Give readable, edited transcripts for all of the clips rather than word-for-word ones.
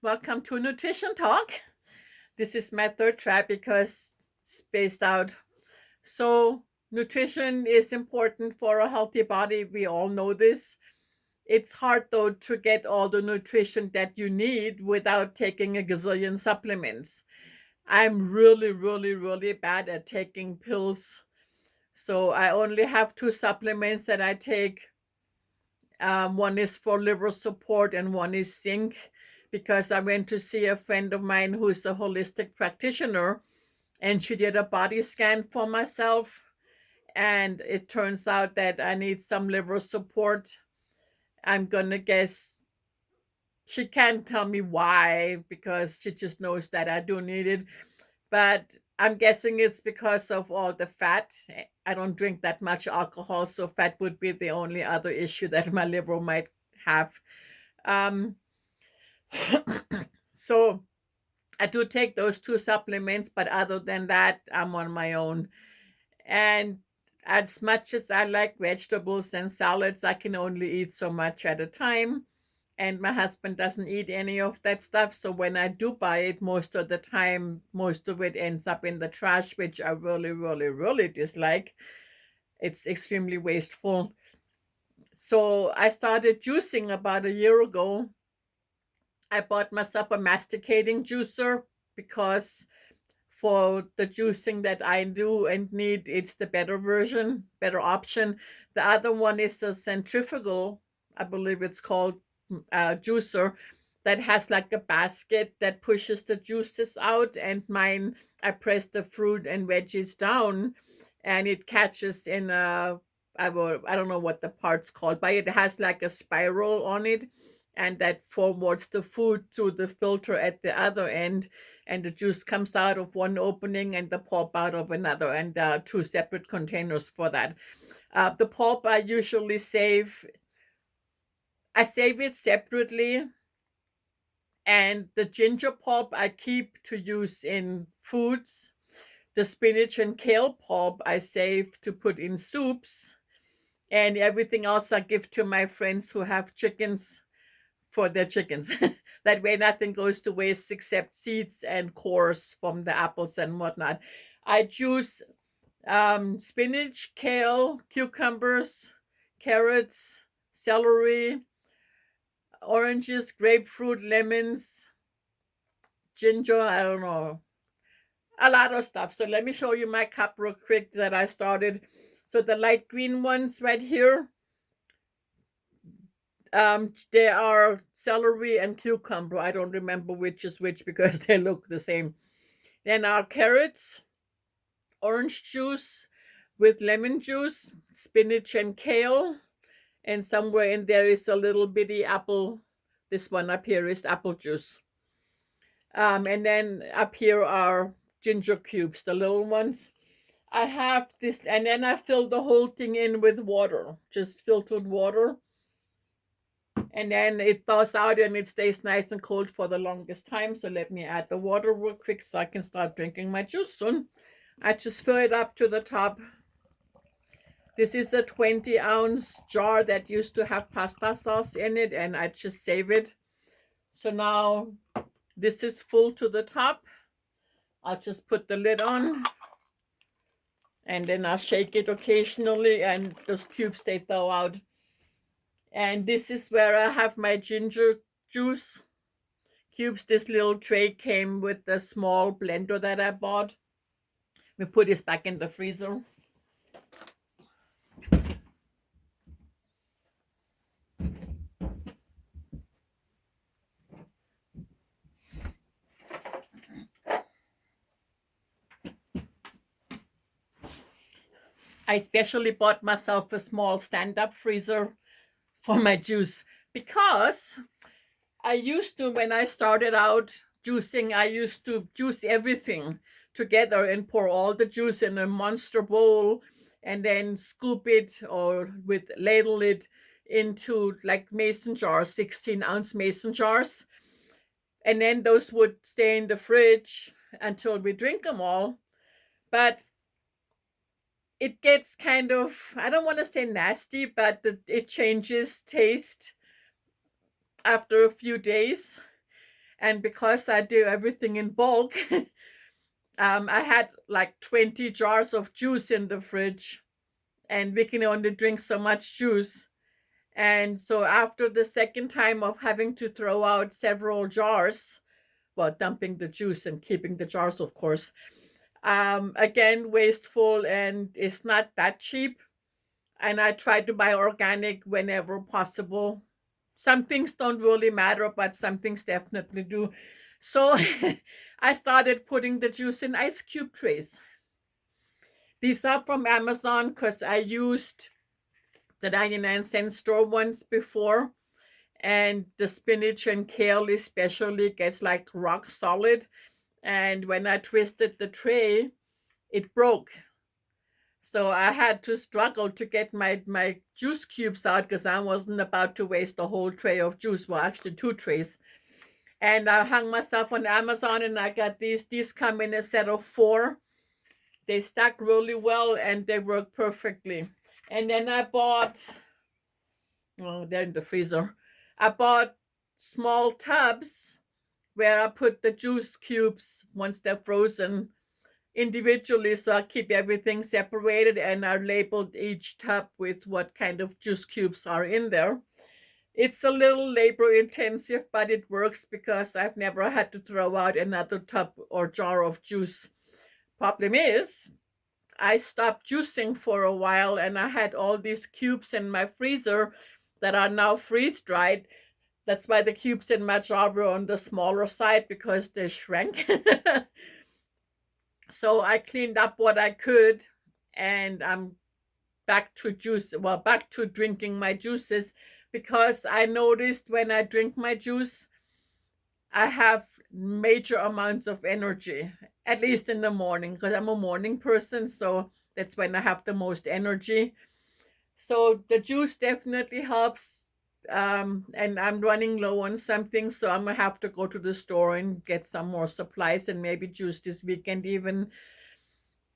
Welcome to Nutrition Talk. This is my third try because it's spaced out. So, nutrition is important for a healthy body. We all know this. It's hard though to get all the nutrition that you need without taking a gazillion supplements. I'm really, really, really bad at taking pills. So, I only have two supplements that I take. One is for liver support and one is zinc because I went to see a friend of mine who's a holistic practitioner and she did a body scan for myself. And it turns out that I need some liver support. I'm going to guess she can't tell me why because she just knows that I do need it. But I'm guessing it's because of all the fat. I don't drink that much alcohol, so fat would be the only other issue that my liver might have. Um, so I do take those two supplements, but other than that, I'm on my own. And as much as I like vegetables and salads, I can only eat so much at a time. And my husband doesn't eat any of that stuff. So when I do buy it, most of the time, most of it ends up in the trash, which I really, really, really dislike. It's extremely wasteful. So I started juicing about a year ago. I bought myself a masticating juicer because for the juicing that I do and need, it's the better version, better option. The other one is a centrifugal, I believe it's called, juicer that has like a basket that pushes the juices out. And mine, I press the fruit and veggies down, and it catches in a, I don't know what the part's called, but it has like a spiral on it, and that forwards the food through the filter at the other end, and the juice comes out of one opening and the pulp out of another, and two separate containers for that. The pulp I usually save. I save it separately, and the ginger pulp I keep to use in foods. The spinach and kale pulp I save to put in soups, and everything else I give to my friends who have chickens for their chickens. That way nothing goes to waste except seeds and cores from the apples and whatnot. I juice spinach, kale, cucumbers, carrots, celery, oranges, grapefruit, lemons, ginger, I don't know, a lot of stuff. So let me show you my cup real quick that I started. So the light green ones right here, they are celery and cucumber. I don't remember which is which because they look the same. Then our carrots, orange juice with lemon juice, spinach and kale, and somewhere in there is a little bitty apple. This one up here is apple juice. And then up here are ginger cubes, the little ones. I have this, and then I fill the whole thing in with water, just filtered water. And then it thaws out and it stays nice and cold for the longest time. So let me add the water real quick so I can start drinking my juice soon. I just fill it up to the top. This is a 20-ounce jar that used to have pasta sauce in it, and I just save it. So now this is full to the top. I'll just put the lid on, and then I'll shake it occasionally, and those cubes, they thaw out. And this is where I have my ginger juice cubes. This little tray came with the small blender that I bought. We put this back in the freezer. I especially bought myself a small stand-up freezer for my juice because I used to, when I started out juicing, I used to juice everything together and pour all the juice in a monster bowl and then scoop it or with ladle it into like mason jars, 16-ounce mason jars. And then those would stay in the fridge until we drink them all. But it gets kind of, I don't want to say nasty, but it changes taste after a few days. And because I do everything in bulk, I had like 20 jars of juice in the fridge, and we can only drink so much juice. And so after the second time of having to throw out several jars, well, dumping the juice and keeping the jars, of course, again, wasteful, and it's not that cheap. And I try to buy organic whenever possible. Some things don't really matter, but some things definitely do. So I started putting the juice in ice cube trays. These are from Amazon because I used the 99-cent store ones before. And the spinach and kale especially gets like rock solid. And when I twisted the tray, it broke. So I had to struggle to get my juice cubes out because I wasn't about to waste a whole tray of juice. Well, actually, two trays. And I hung myself on Amazon, and I got these. These come in a set of 4. They stack really well, and they work perfectly. And then I bought, oh, they're in the freezer. I bought small tubs where I put the juice cubes once they're frozen individually, so I keep everything separated, and I labeled each tub with what kind of juice cubes are in there. It's a little labor intensive, but it works because I've never had to throw out another tub or jar of juice. Problem is, I stopped juicing for a while, and I had all these cubes in my freezer that are now freeze dried. That's why the cubes in my jar were on the smaller side, because they shrank. So I cleaned up what I could, and I'm back to back to drinking my juices, because I noticed when I drink my juice, I have major amounts of energy, at least in the morning, because I'm a morning person. So that's when I have the most energy. So the juice definitely helps. And I'm running low on something, so I'm gonna have to go to the store and get some more supplies, and maybe juice this weekend even,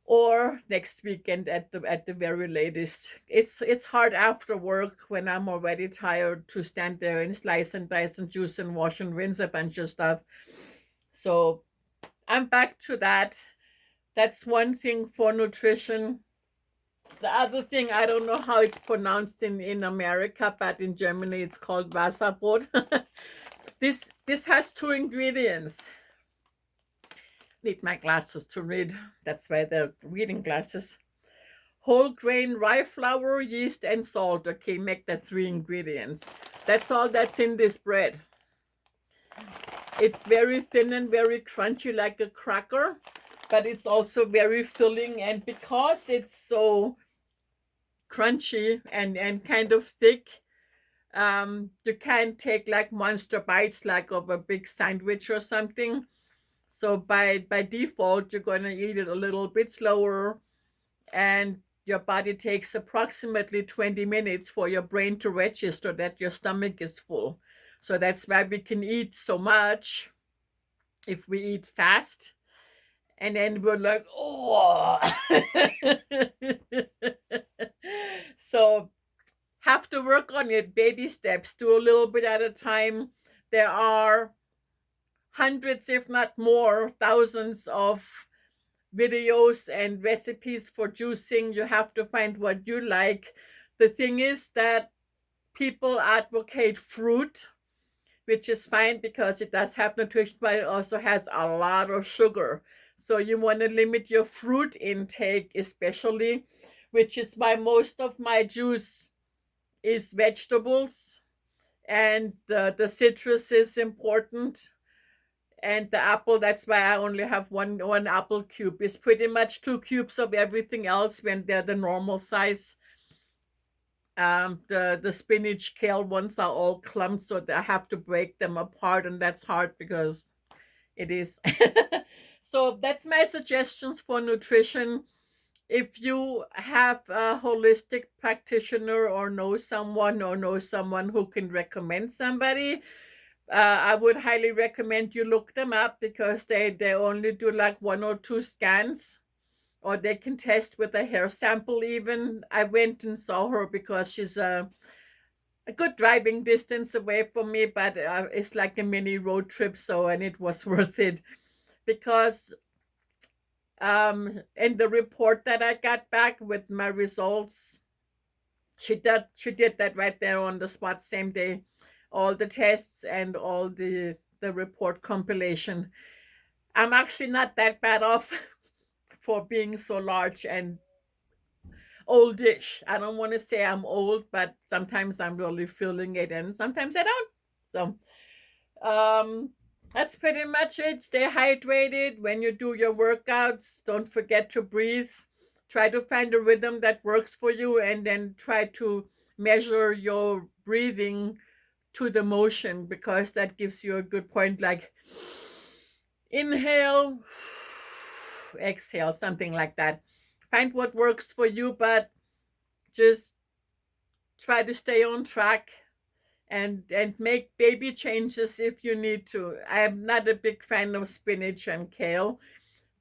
or next weekend at the very latest. It's hard after work when I'm already tired to stand there and slice and dice and juice and wash and rinse a bunch of stuff. So I'm back to that. That's one thing for nutrition. The other thing, I don't know how it's pronounced in America, but in Germany it's called Wasserbrot. This has 2 ingredients. Need my glasses to read. That's why they're reading glasses. Whole grain rye flour, yeast, and salt. Okay, make that 3 ingredients. That's all that's in this bread. It's very thin and very crunchy, like a cracker, but it's also very filling. And because it's so crunchy and kind of thick, you can take like monster bites, like of a big sandwich or something. So by default, you're going to eat it a little bit slower, and your body takes approximately 20 minutes for your brain to register that your stomach is full. So that's why we can eat so much if we eat fast. And then we're like, oh. So have to work on it, baby steps, do a little bit at a time. There are hundreds, if not more, thousands of videos and recipes for juicing. You have to find what you like. The thing is that people advocate fruit, which is fine because it does have nutrition, but it also has a lot of sugar. So you want to limit your fruit intake, especially, which is why most of my juice is vegetables, and the citrus is important. And the apple, that's why I only have one apple cube. It's pretty much 2 cubes of everything else when they're the normal size. The spinach kale ones are all clumped, so I have to break them apart, and that's hard because it is. So that's my suggestions for nutrition. If you have a holistic practitioner or know someone who can recommend somebody, I would highly recommend you look them up, because they only do like 1 or 2 scans, or they can test with a hair sample even. I went and saw her because she's a a good driving distance away from me, but it's like a mini road trip. So, and it was worth it because in the report that I got back with my results, she did that right there on the spot, same day, all the tests and all the report compilation. I'm actually not that bad off for being so large and oldish. I don't want to say I'm old, but sometimes I'm really feeling it, and sometimes I don't. So that's pretty much it. Stay hydrated when you do your workouts. Don't forget to breathe. Try to find a rhythm that works for you, and then try to measure your breathing to the motion, because that gives you a good point. Like inhale, exhale, something like that. Find what works for you, but just try to stay on track and make baby changes if you need to. I am not a big fan of spinach and kale,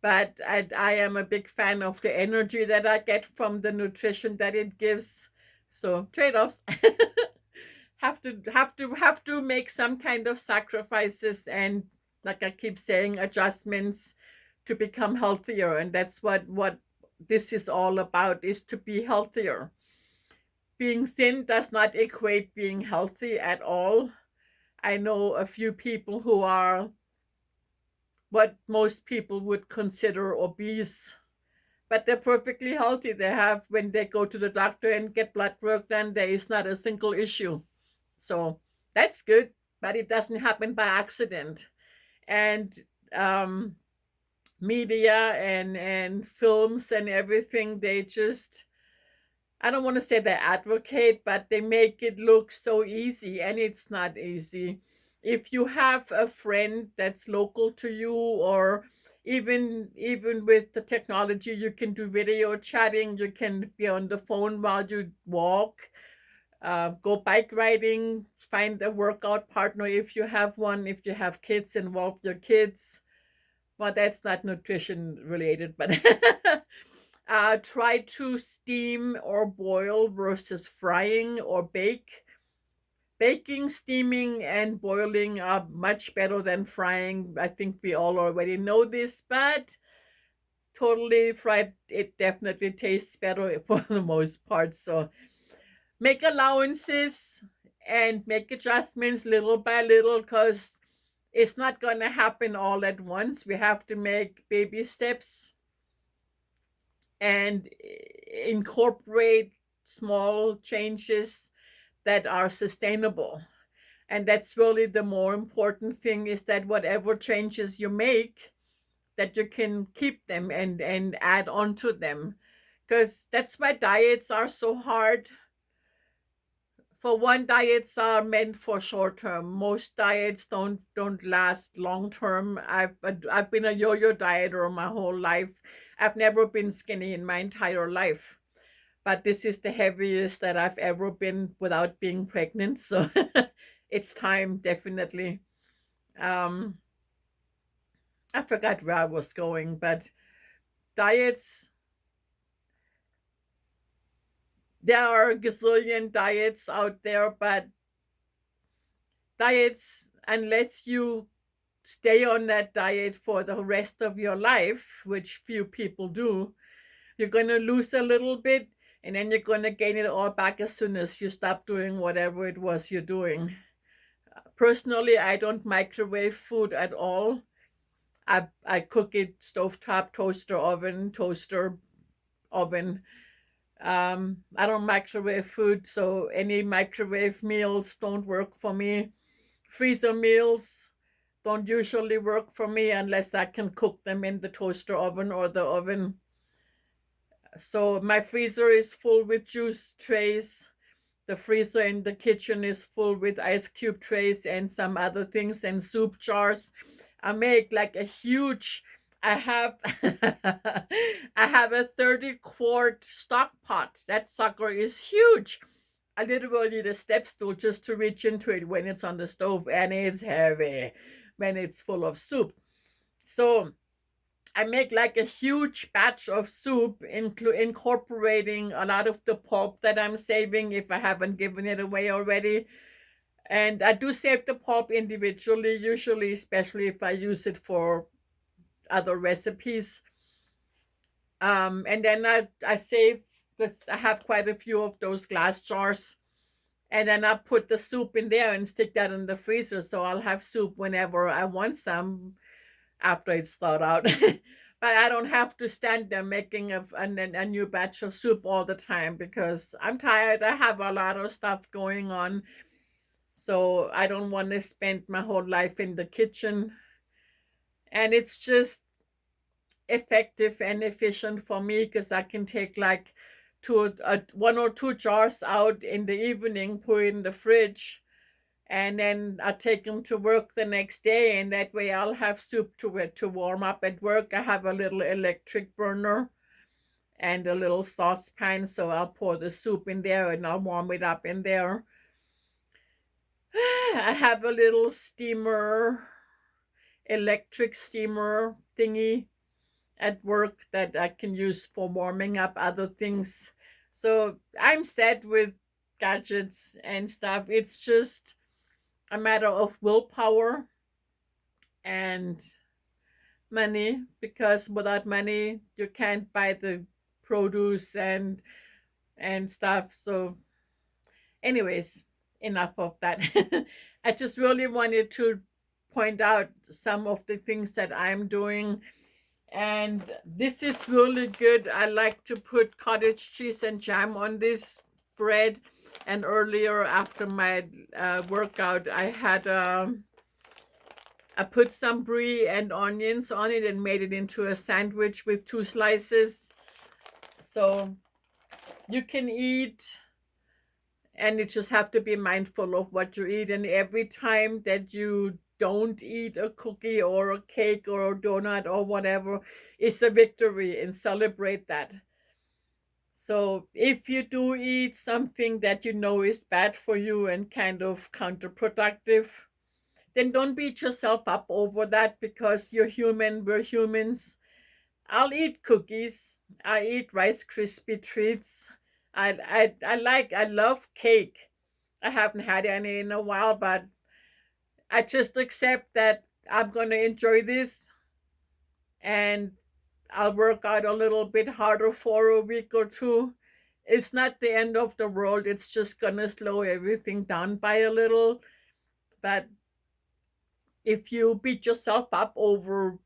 but I am a big fan of the energy that I get from the nutrition that it gives. So trade-offs. Have to make some kind of sacrifices, and like I keep saying, adjustments to become healthier. And that's what this is all about, is to be healthier. Being thin does not equate being healthy at all. I know a few people who are what most people would consider obese, but they're perfectly healthy. They have, when they go to the doctor and get blood work done, there is not a single issue. So that's good, but it doesn't happen by accident. And um, media and films and everything, they just, I don't want to say they advocate, but they make it look so easy, and it's not easy. If you have a friend that's local to you, or even with the technology, you can do video chatting, you can be on the phone while you walk, go bike riding, find a workout partner if you have one, if you have kids, involve your kids. Well, that's not nutrition related, but try to steam or boil versus frying or bake. Baking, steaming, and boiling are much better than frying. I think we all already know this, but totally fried, it definitely tastes better for the most part. So make allowances and make adjustments little by little, because it's not going to happen all at once. We have to make baby steps and incorporate small changes that are sustainable. And that's really the more important thing, is that whatever changes you make, that you can keep them and add on to them, because that's why diets are so hard. For one, diets are meant for short term. Most diets don't last long term. I've been a yo-yo dieter my whole life. I've never been skinny in my entire life, but this is the heaviest that I've ever been without being pregnant. So it's time, definitely. um I forgot where I was going, but diets, there are a gazillion diets out there, but diets, unless you stay on that diet for the rest of your life, which few people do, you're going to lose a little bit, and then you're going to gain it all back as soon as you stop doing whatever it was you're doing. Personally, I don't microwave food at all. I cook it stovetop, toaster oven, toaster oven. I don't microwave food, so any microwave meals don't work for me. Freezer meals don't usually work for me unless I can cook them in the toaster oven or the oven. So my freezer is full with juice trays. The freezer in the kitchen is full with ice cube trays and some other things, and soup jars. I make like a huge, I have I have a 30-quart stock pot. That sucker is huge. I literally need a step stool just to reach into it when it's on the stove, and it's heavy when it's full of soup. So I make like a huge batch of soup, incorporating a lot of the pulp that I'm saving if I haven't given it away already. And I do save the pulp individually, usually, especially if I use it for other recipes. And then I save, because I have quite a few of those glass jars. And then I put the soup in there and stick that in the freezer. So I'll have soup whenever I want some after it's thawed out. But I don't have to stand there making a new batch of soup all the time because I'm tired. I have a lot of stuff going on. So I don't want to spend my whole life in the kitchen. And it's just effective and efficient for me because I can take like one or two jars out in the evening, put it in the fridge, and then I take them to work the next day, and that way I'll have soup to warm up at work. I have a little electric burner and a little saucepan, so I'll pour the soup in there and I'll warm it up in there. I have a little steamer, electric steamer thingy at work that I can use for warming up other things. So I'm set with gadgets and stuff. It's just a matter of willpower and money, because without money you can't buy the produce and stuff. So anyways, enough of that. I just really wanted to point out some of the things that I'm doing. And this is really good. I like to put cottage cheese and jam on this bread. And earlier, after my workout, I put some brie and onions on it and made it into a sandwich with 2 slices. So you can eat, and you just have to be mindful of what you eat. And every time that you don't eat a cookie or a cake or a donut or whatever is a victory, and celebrate that. So if you do eat something that you know is bad for you and kind of counterproductive, then don't beat yourself up over that, because you're human, we're humans. I'll eat cookies. I eat Rice Krispie treats. I love cake. I haven't had any in a while, but I just accept that I'm going to enjoy this, and I'll work out a little bit harder for a week or two. It's not the end of the world. It's just going to slow everything down by a little. But if you beat yourself up over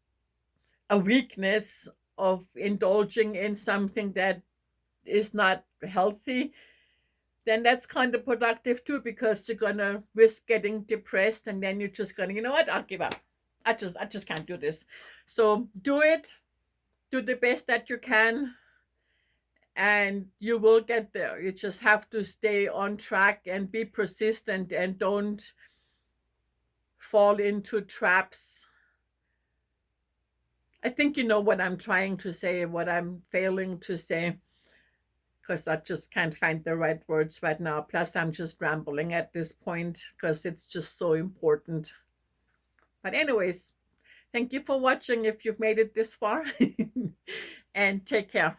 a weakness of indulging in something that is not healthy, then that's counterproductive too, because you're gonna risk getting depressed, and then you're just gonna, you know what, I'll give up. I just can't do this. So do it, do the best that you can, and you will get there. You just have to stay on track and be persistent, and don't fall into traps. I think you know what I'm trying to say, what I'm failing to say, because I just can't find the right words right now. Plus, I'm just rambling at this point because it's just so important. But, anyways, thank you for watching if you've made it this far, and take care.